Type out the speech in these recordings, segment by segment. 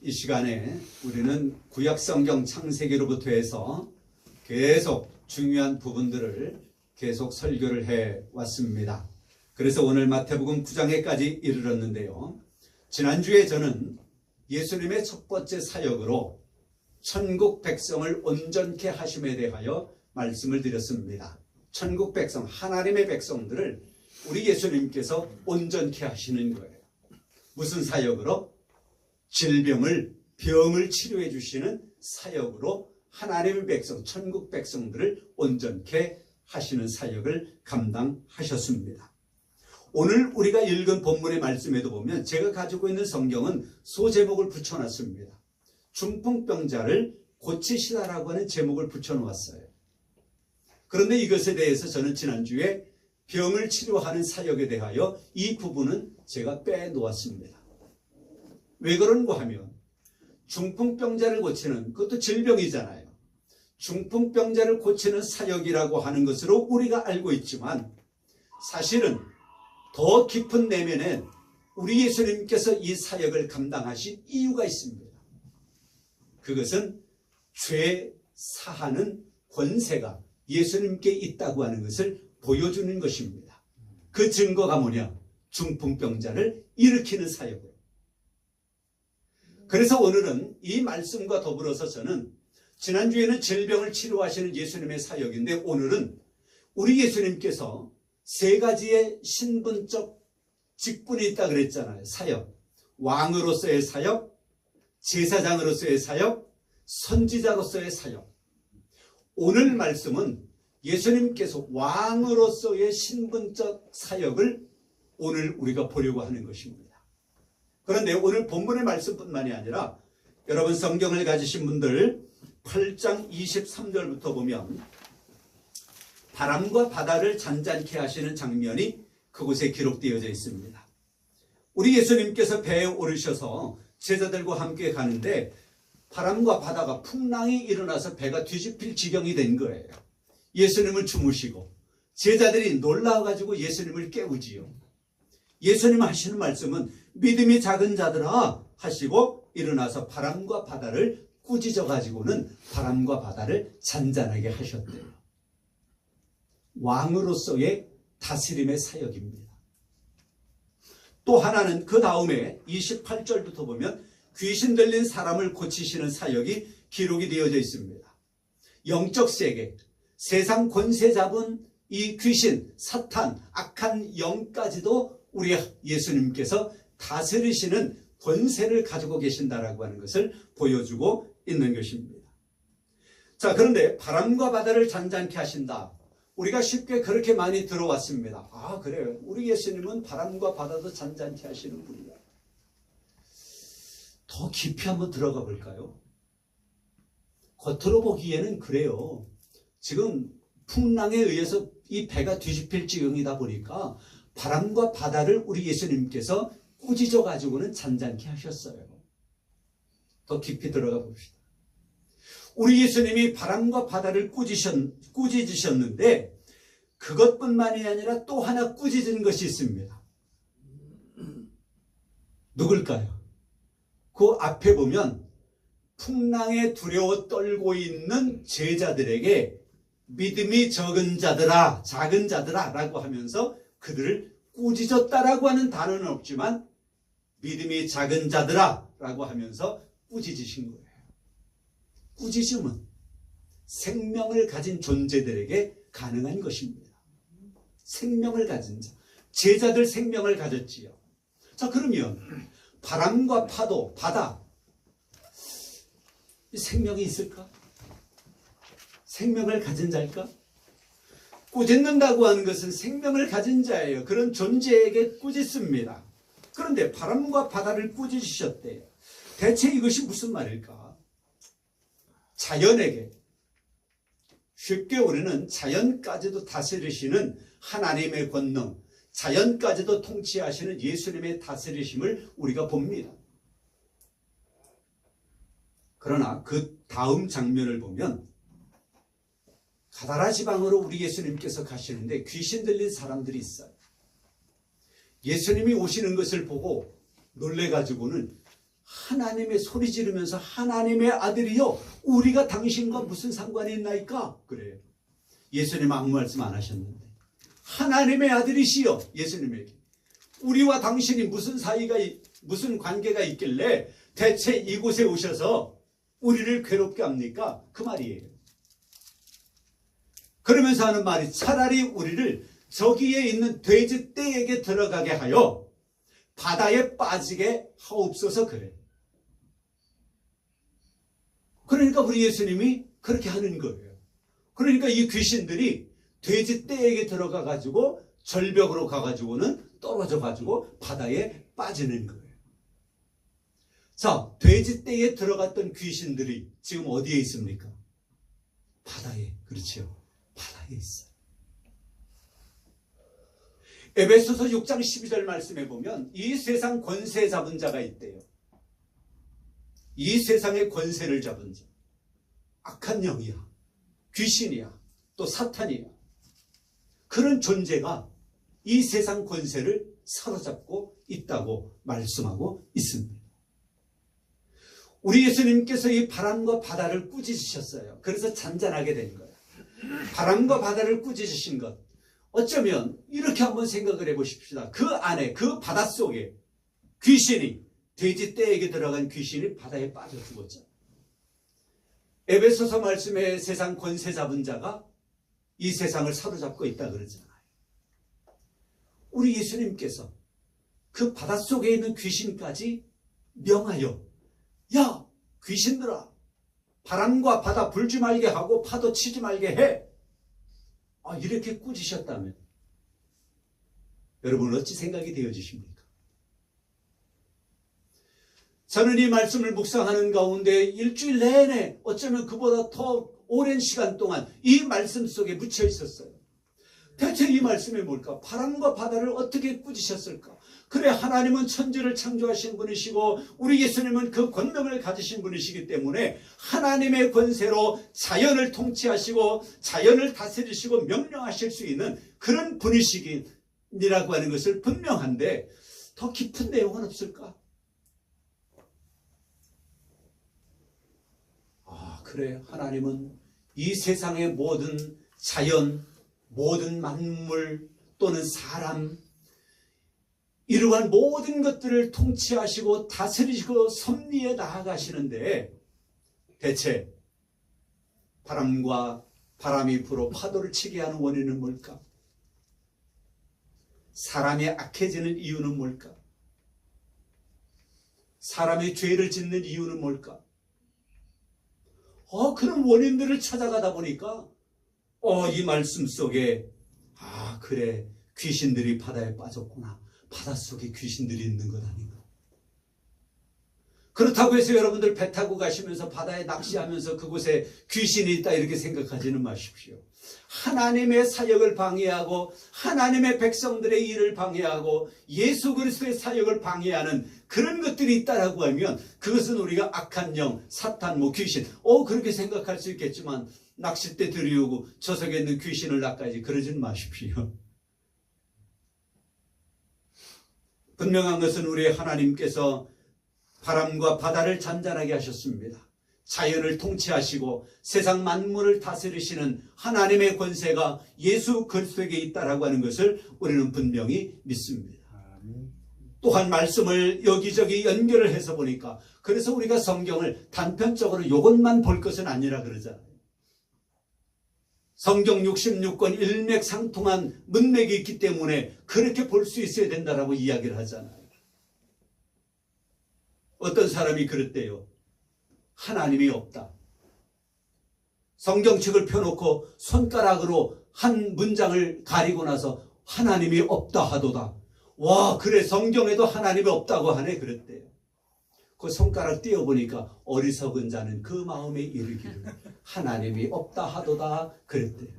이 시간에 우리는 구약성경 창세기로부터 해서 계속 중요한 부분들을 계속 설교를 해 왔습니다. 그래서 오늘 마태복음 9장에까지 이르렀는데요. 지난주에 저는 예수님의 첫 번째 사역으로 천국 백성을 온전케 하심에 대하여 말씀을 드렸습니다. 천국 백성, 하나님의 백성들을 우리 예수님께서 온전케 하시는 거예요. 무슨 사역으로? 병을 치료해 주시는 사역으로 하나님의 백성, 천국 백성들을 온전케 하시는 사역을 감당하셨습니다. 오늘 우리가 읽은 본문의 말씀에도 보면 제가 가지고 있는 성경은 소제목을 붙여놨습니다. 중풍병자를 고치시다라고 하는 제목을 붙여놓았어요. 그런데 이것에 대해서 저는 지난주에 병을 치료하는 사역에 대하여 이 부분은 제가 빼놓았습니다. 왜 그런가 하면 중풍병자를 고치는, 그것도 질병이잖아요. 중풍병자를 고치는 사역이라고 하는 것으로 우리가 알고 있지만 사실은 더 깊은 내면에 우리 예수님께서 이 사역을 감당하신 이유가 있습니다. 그것은 죄 사하는 권세가 예수님께 있다고 하는 것을 보여주는 것입니다. 그 증거가 뭐냐? 중풍병자를 일으키는 사역이에요. 그래서 오늘은 이 말씀과 더불어서 저는 지난주에는 질병을 치료하시는 예수님의 사역인데 오늘은 우리 예수님께서 세 가지의 신분적 직분이 있다 그랬잖아요. 사역. 왕으로서의 사역, 제사장으로서의 사역, 선지자로서의 사역. 오늘 말씀은 예수님께서 왕으로서의 신분적 사역을 오늘 우리가 보려고 하는 것입니다. 그런데 오늘 본문의 말씀뿐만이 아니라 여러분 성경을 가지신 분들 8장 23절부터 보면 바람과 바다를 잔잔케 하시는 장면이 그곳에 기록되어져 있습니다. 우리 예수님께서 배에 오르셔서 제자들과 함께 가는데 바람과 바다가 풍랑이 일어나서 배가 뒤집힐 지경이 된 거예요. 예수님을 주무시고 제자들이 놀라워가지고 예수님을 깨우지요. 예수님 하시는 말씀은 믿음이 작은 자들아 하시고 일어나서 바람과 바다를 꾸짖어 가지고는 바람과 바다를 잔잔하게 하셨대요. 왕으로서의 다스림의 사역입니다. 또 하나는 그 다음에 28절부터 보면 귀신 들린 사람을 고치시는 사역이 기록이 되어져 있습니다. 영적 세계, 세상 권세 잡은 이 귀신, 사탄, 악한 영까지도 우리 예수님께서 다스리시는 권세를 가지고 계신다라고 하는 것을 보여주고 있는 것입니다. 자, 그런데 바람과 바다를 잔잔케 하신다. 우리가 쉽게 그렇게 많이 들어왔습니다. 아, 그래요. 우리 예수님은 바람과 바다도 잔잔케 하시는 분이야. 더 깊이 한번 들어가 볼까요? 겉으로 보기에는 그래요. 지금 풍랑에 의해서 이 배가 뒤집힐 지경이다 보니까 바람과 바다를 우리 예수님께서 꾸짖어 가지고는 잔잔케 하셨어요. 더 깊이 들어가 봅시다. 우리 예수님이 바람과 바다를 꾸짖으셨는데 그것뿐만이 아니라 또 하나 꾸짖은 것이 있습니다. 누굴까요? 그 앞에 보면 풍랑에 두려워 떨고 있는 제자들에게 믿음이 작은 자들아 라고 하면서 그들을 꾸짖었다라고 하는 단어는 없지만 믿음이 작은 자들아 라고 하면서 꾸짖으신 거예요. 꾸짖음은 생명을 가진 존재들에게 가능한 것입니다. 생명을 가진 자. 제자들 생명을 가졌지요. 자, 그러면 바람과 파도, 바다 생명이 있을까? 생명을 가진 자일까? 꾸짖는다고 하는 것은 생명을 가진 자예요. 그런 존재에게 꾸짖습니다. 그런데 바람과 바다를 꾸짖으셨대요. 대체 이것이 무슨 말일까? 자연에게, 쉽게 우리는 자연까지도 다스리시는 하나님의 권능, 자연까지도 통치하시는 예수님의 다스리심을 우리가 봅니다. 그러나 그 다음 장면을 보면 가다라 지방으로 우리 예수님께서 가시는데 귀신 들린 사람들이 있어요. 예수님이 오시는 것을 보고 놀래가지고는 하나님의 소리 지르면서 하나님의 아들이요 우리가 당신과 무슨 상관이 있나이까? 그래요. 예수님 아무 말씀 안 하셨는데 하나님의 아들이시여 예수님에게 우리와 당신이 무슨 관계가 있길래 대체 이곳에 오셔서 우리를 괴롭게 합니까? 그 말이에요. 그러면서 하는 말이 차라리 우리를 저기에 있는 돼지 떼에게 들어가게 하여 바다에 빠지게 하옵소서 그래. 그러니까 우리 예수님이 그렇게 하는 거예요. 그러니까 이 귀신들이 돼지 떼에게 들어가 가지고 절벽으로 가가지고는 떨어져 가지고 바다에 빠지는 거예요. 자, 돼지 떼에 들어갔던 귀신들이 지금 어디에 있습니까? 바다에. 그렇죠. 바다에 있어요. 에베소서 6장 12절 말씀에 보면 이 세상 권세 잡은 자가 있대요. 이 세상의 권세를 잡은 자. 악한 영이야. 귀신이야. 또 사탄이야. 그런 존재가 이 세상 권세를 사로잡고 있다고 말씀하고 있습니다. 우리 예수님께서 이 바람과 바다를 꾸짖으셨어요. 그래서 잔잔하게 된 거예요. 바람과 바다를 꾸짖으신 것. 어쩌면 이렇게 한번 생각을 해보십시다. 그 안에 그 바닷속에 귀신이 돼지 떼에게 들어간 귀신이 바다에 빠져 죽었잖아요. 에베소서 말씀에 세상 권세 잡은 자가 이 세상을 사로잡고 있다 그러잖아요. 우리 예수님께서 그 바닷속에 있는 귀신까지 명하여 야 귀신들아 바람과 바다 불지 말게 하고 파도 치지 말게 해. 이렇게 꾸짖으셨다면 여러분 어찌 생각이 되어지십니까? 저는 이 말씀을 묵상하는 가운데 일주일 내내 어쩌면 그보다 더 오랜 시간 동안 이 말씀 속에 묻혀 있었어요. 대체 이 말씀이 뭘까? 바람과 바다를 어떻게 꾸짖으셨을까? 그래 하나님은 천지를 창조하신 분이시고 우리 예수님은 그 권능을 가지신 분이시기 때문에 하나님의 권세로 자연을 통치하시고 자연을 다스리시고 명령하실 수 있는 그런 분이시기라고 하는 것을 분명한데 더 깊은 내용은 없을까? 그래 하나님은 이 세상의 모든 자연 모든 만물 또는 사람 이러한 모든 것들을 통치하시고 다스리시고 섭리에 나아가시는데 대체 바람이 불어 파도를 치게 하는 원인은 뭘까? 사람이 악해지는 이유는 뭘까? 사람이 죄를 짓는 이유는 뭘까? 그런 원인들을 찾아가다 보니까 이 말씀 속에 그래 귀신들이 바다에 빠졌구나. 바닷속에 귀신들이 있는 것 아닌가. 그렇다고 해서 여러분들 배 타고 가시면서 바다에 낚시하면서 그곳에 귀신이 있다 이렇게 생각하지는 마십시오. 하나님의 사역을 방해하고 하나님의 백성들의 일을 방해하고 예수 그리스도의 사역을 방해하는 그런 것들이 있다라고 하면 그것은 우리가 악한 영, 사탄, 귀신 그렇게 생각할 수 있겠지만 낚싯대 들이우고 저 속에 있는 귀신을 낚아야지 그러지는 마십시오. 분명한 것은 우리 하나님께서 바람과 바다를 잔잔하게 하셨습니다. 자연을 통치하시고 세상 만물을 다스리시는 하나님의 권세가 예수 그리스도에게 있다라고 하는 것을 우리는 분명히 믿습니다. 또한 말씀을 여기저기 연결을 해서 보니까 그래서 우리가 성경을 단편적으로 이것만 볼 것은 아니라 그러잖아요. 성경 66권 일맥상통한 문맥이 있기 때문에 그렇게 볼 수 있어야 된다라고 이야기를 하잖아요. 어떤 사람이 그랬대요. 하나님이 없다. 성경책을 펴놓고 손가락으로 한 문장을 가리고 나서 하나님이 없다 하도다. 와 그래 성경에도 하나님이 없다고 하네 그랬대요. 그 손가락 띄어보니까 어리석은 자는 그 마음에 이르기를 하나님이 없다 하도다 그랬대요.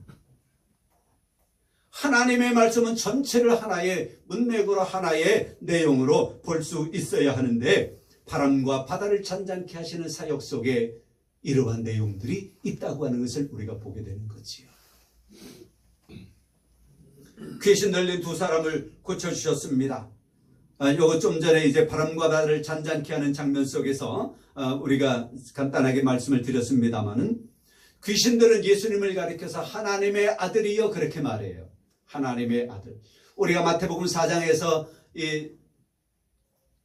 하나님의 말씀은 전체를 하나의 문맥으로 하나의 내용으로 볼 수 있어야 하는데 바람과 바다를 잔잔케 하시는 사역 속에 이러한 내용들이 있다고 하는 것을 우리가 보게 되는 거지요. 귀신 들린 두 사람을 고쳐주셨습니다. 요거 좀 전에 이제 바람과 바다를 잔잔케 하는 장면 속에서 우리가 간단하게 말씀을 드렸습니다마는 귀신들은 예수님을 가리켜서 하나님의 아들이여 그렇게 말해요. 하나님의 아들. 우리가 마태복음 4장에서 이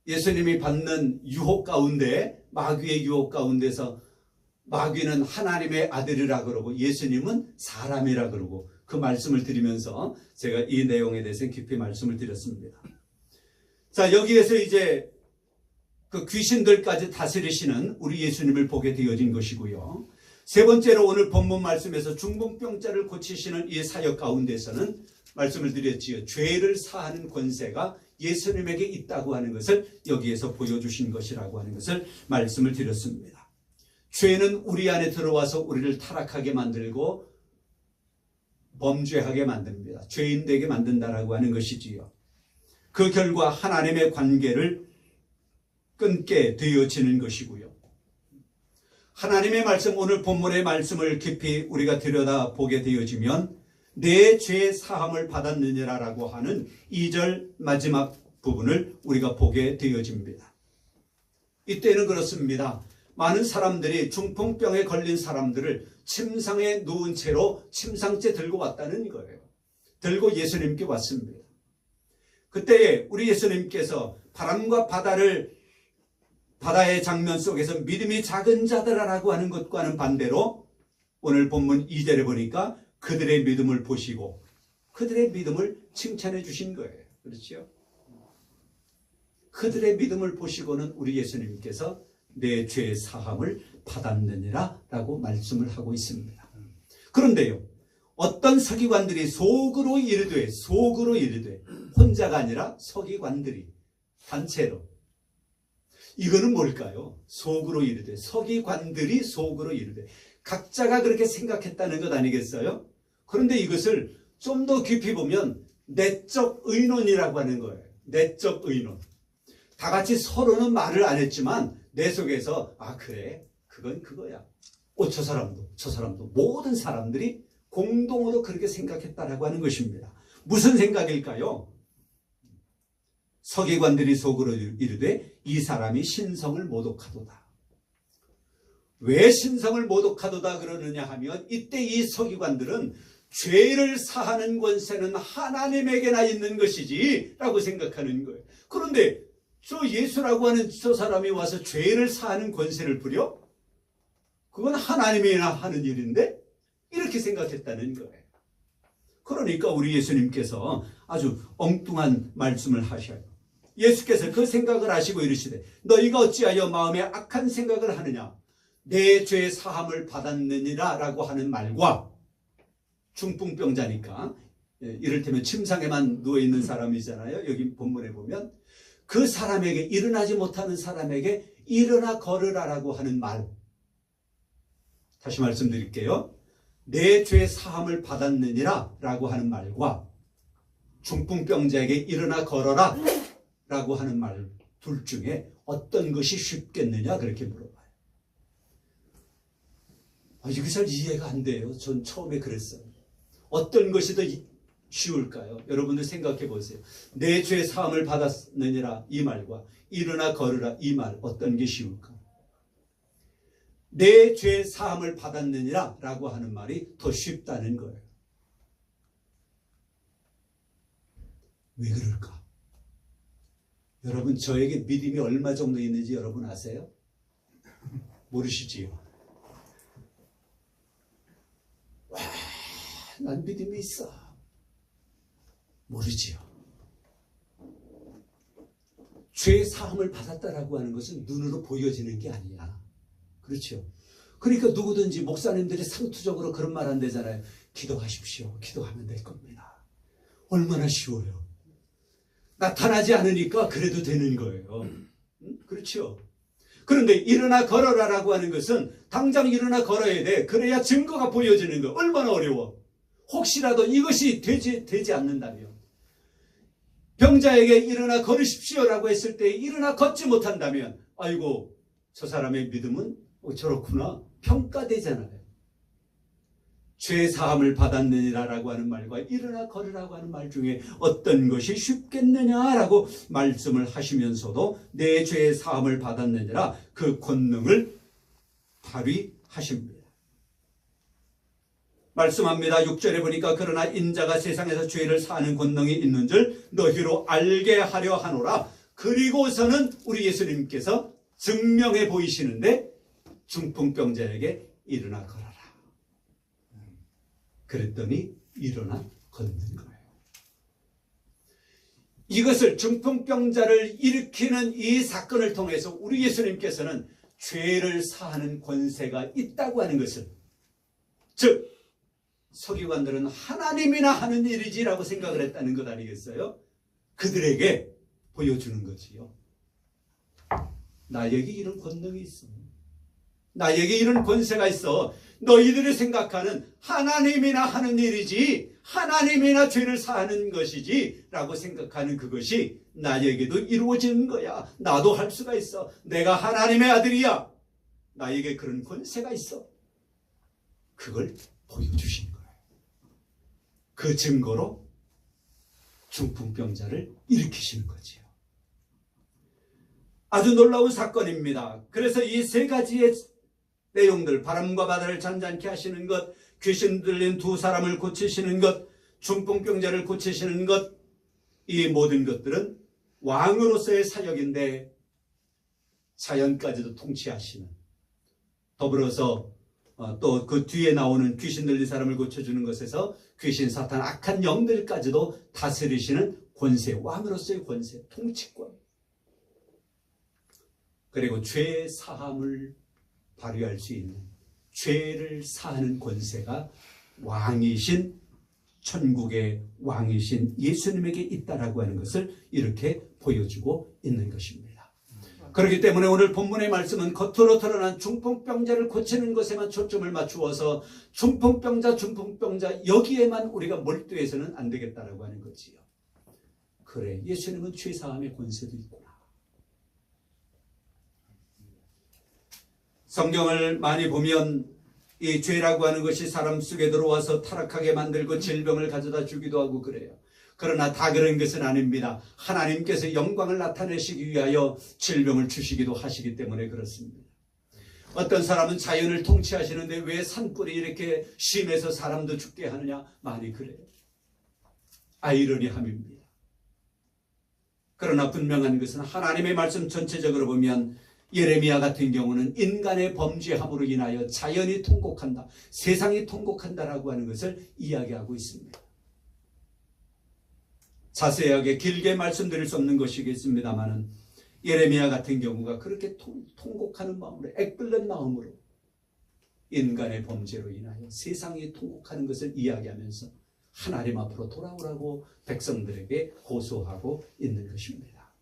예수님이 받는 유혹 가운데, 마귀의 유혹 가운데서 마귀는 하나님의 아들이라 그러고 예수님은 사람이라 그러고 그 말씀을 드리면서 제가 이 내용에 대해서 깊이 말씀을 드렸습니다. 자, 여기에서 이제 그 귀신들까지 다스리시는 우리 예수님을 보게 되어진 것이고요. 세 번째로 오늘 본문 말씀에서 중풍병자를 고치시는 이 사역 가운데서는 말씀을 드렸지요. 죄를 사하는 권세가 예수님에게 있다고 하는 것을 여기에서 보여주신 것이라고 하는 것을 말씀을 드렸습니다. 죄는 우리 안에 들어와서 우리를 타락하게 만들고 범죄하게 만듭니다. 죄인 되게 만든다라고 하는 것이지요. 그 결과 하나님의 관계를 끊게 되어지는 것이고요. 하나님의 말씀, 오늘 본문의 말씀을 깊이 우리가 들여다보게 되어지면 내 죄 사함을 받았느니라라고 하는 2절 마지막 부분을 우리가 보게 되어집니다. 이때는 그렇습니다. 많은 사람들이 중풍병에 걸린 사람들을 침상에 누운 채로 침상째 들고 왔다는 거예요. 들고 예수님께 왔습니다. 그때에 우리 예수님께서 바람과 바다의 장면 속에서 믿음이 작은 자들아라고 하는 것과는 반대로 오늘 본문 2절에 보니까 그들의 믿음을 보시고 그들의 믿음을 칭찬해 주신 거예요. 그렇죠? 그들의 믿음을 보시고는 우리 예수님께서 내 죄 사함을 받았느니라 라고 말씀을 하고 있습니다. 그런데요, 어떤 서기관들이 속으로 이르되 혼자가 아니라 서기관들이 단체로, 이거는 뭘까요? 속으로 이르되, 서기관들이 속으로 이르되, 각자가 그렇게 생각했다는 것 아니겠어요? 그런데 이것을 좀 더 깊이 보면 내적 의논이라고 하는 거예요. 내적 의논. 다 같이 서로는 말을 안 했지만 내 속에서 그래, 그건 그거야. 저 사람도 모든 사람들이 공동으로 그렇게 생각했다라고 하는 것입니다. 무슨 생각일까요? 서기관들이 속으로 이르되 이 사람이 신성을 모독하도다. 왜 신성을 모독하도다 그러느냐 하면 이때 이 서기관들은 죄를 사하는 권세는 하나님에게나 있는 것이지 라고 생각하는 거예요. 그런데 저 예수라고 하는 저 사람이 와서 죄를 사하는 권세를 부려? 그건 하나님이나 하는 일인데? 이렇게 생각했다는 거예요. 그러니까 우리 예수님께서 아주 엉뚱한 말씀을 하셔요. 예수께서 그 생각을 하시고 이르시되 너희가 어찌하여 마음에 악한 생각을 하느냐? 내 죄 사함을 받았느니라 라고 하는 말과 중풍병자니까 이를테면 침상에만 누워있는 사람이잖아요. 여기 본문에 보면 그 사람에게, 일어나지 못하는 사람에게 일어나 걸으라라고 하는 말. 다시 말씀드릴게요. 내 죄 사함을 받았느니라 라고 하는 말과 중풍병자에게 일어나 걸어라 라고 하는 말 둘 중에 어떤 것이 쉽겠느냐 그렇게 물어봐요. 이게 잘 이해가 안 돼요. 전 처음에 그랬어요. 어떤 것이 더 쉬울까요? 여러분들 생각해 보세요. 내 죄 사함을 받았느니라 이 말과 일어나 걸으라 이 말, 어떤 게 쉬울까? 내 죄 사함을 받았느니라 라고 하는 말이 더 쉽다는 거예요. 왜 그럴까? 여러분, 저에게 믿음이 얼마 정도 있는지 여러분 아세요? 모르시지요? 난 믿음이 있어. 모르지요. 죄 사함을 받았다라고 하는 것은 눈으로 보여지는 게 아니야. 그렇죠? 그러니까 누구든지 목사님들이 상투적으로 그런 말 안 되잖아요. 기도하십시오. 기도하면 될 겁니다. 얼마나 쉬워요. 나타나지 않으니까 그래도 되는 거예요. 그렇죠? 그런데 일어나 걸어라라고 하는 것은 당장 일어나 걸어야 돼. 그래야 증거가 보여지는 거. 얼마나 어려워. 혹시라도 이것이 되지 않는다면, 병자에게 일어나 걸으십시오라고 했을 때 일어나 걷지 못한다면 아이고 저 사람의 믿음은 저렇구나 평가되잖아요. 죄 사함을 받았느니라라고 하는 말과 일어나 걸으라고 하는 말 중에 어떤 것이 쉽겠느냐라고 말씀을 하시면서도 내 죄 사함을 받았느니라 그 권능을 발휘하십니다. 말씀합니다. 6절에 보니까 그러나 인자가 세상에서 죄를 사하는 권능이 있는 줄 너희로 알게 하려 하노라. 그리고서는 우리 예수님께서 증명해 보이시는데 중풍병자에게 일어나 걸어라. 그랬더니 일어나 걷는 거예요. 이것을 중풍병자를 일으키는 이 사건을 통해서 우리 예수님께서는 죄를 사하는 권세가 있다고 하는 것을, 즉 서기관들은 하나님이나 하는 일이지라고 생각을 했다는 것 아니겠어요? 그들에게 보여주는 거지요. 나에게 이런 권능이 있어. 나에게 이런 권세가 있어. 너희들이 생각하는 하나님이나 하는 일이지, 하나님이나 죄를 사하는 것이지 라고 생각하는 그것이 나에게도 이루어지는 거야. 나도 할 수가 있어. 내가 하나님의 아들이야. 나에게 그런 권세가 있어. 그걸 보여주신 거예요. 그 증거로 중풍병자를 일으키시는 거지요. 아주 놀라운 사건입니다. 그래서 이 세 가지의 내용들, 바람과 바다를 잔잔케 하시는 것, 귀신 들린 두 사람을 고치시는 것, 중풍병자를 고치시는 것, 이 모든 것들은 왕으로서의 사역인데 자연까지도 통치하시는, 더불어서 또 그 뒤에 나오는 귀신 들린 사람을 고쳐주는 것에서 귀신, 사탄, 악한 영들까지도 다스리시는 권세, 왕으로서의 권세, 통치권, 그리고 죄 사함을 발휘할 수 있는, 죄를 사하는 권세가 왕이신, 천국의 왕이신 예수님에게 있다라고 하는 것을 이렇게 보여주고 있는 것입니다. 그렇기 때문에 오늘 본문의 말씀은 겉으로 드러난 중풍병자를 고치는 것에만 초점을 맞추어서 중풍병자 여기에만 우리가 몰두해서는 안 되겠다라고 하는 거지요. 그래, 예수님은 죄 사함의 권세도 있구나. 성경을 많이 보면 이 죄라고 하는 것이 사람 속에 들어와서 타락하게 만들고 질병을 가져다 주기도 하고 그래요. 그러나 다 그런 것은 아닙니다. 하나님께서 영광을 나타내시기 위하여 질병을 주시기도 하시기 때문에 그렇습니다. 어떤 사람은 자연을 통치하시는데 왜 산불이 이렇게 심해서 사람도 죽게 하느냐? 많이 그래요. 아이러니함입니다. 그러나 분명한 것은 하나님의 말씀 전체적으로 보면 예레미야 같은 경우는 인간의 범죄함으로 인하여 자연이 통곡한다, 세상이 통곡한다라고 하는 것을 이야기하고 있습니다. 자세하게 길게 말씀드릴 수 없는 것이겠습니다만은 예레미야 같은 경우가 그렇게 통곡하는 마음으로, 애끓는 마음으로 인간의 범죄로 인하여 세상이 통곡하는 것을 이야기하면서 하나님 앞으로 돌아오라고 백성들에게 호소하고 있는 것입니다.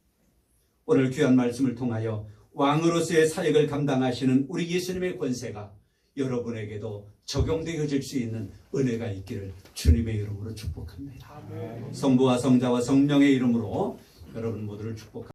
오늘 귀한 말씀을 통하여 왕으로서의 사역을 감당하시는 우리 예수님의 권세가 여러분에게도 적용되어질 수 있는 은혜가 있기를 주님의 이름으로 축복합니다. 성부와 성자와 성령의 이름으로 여러분 모두를 축복합니다.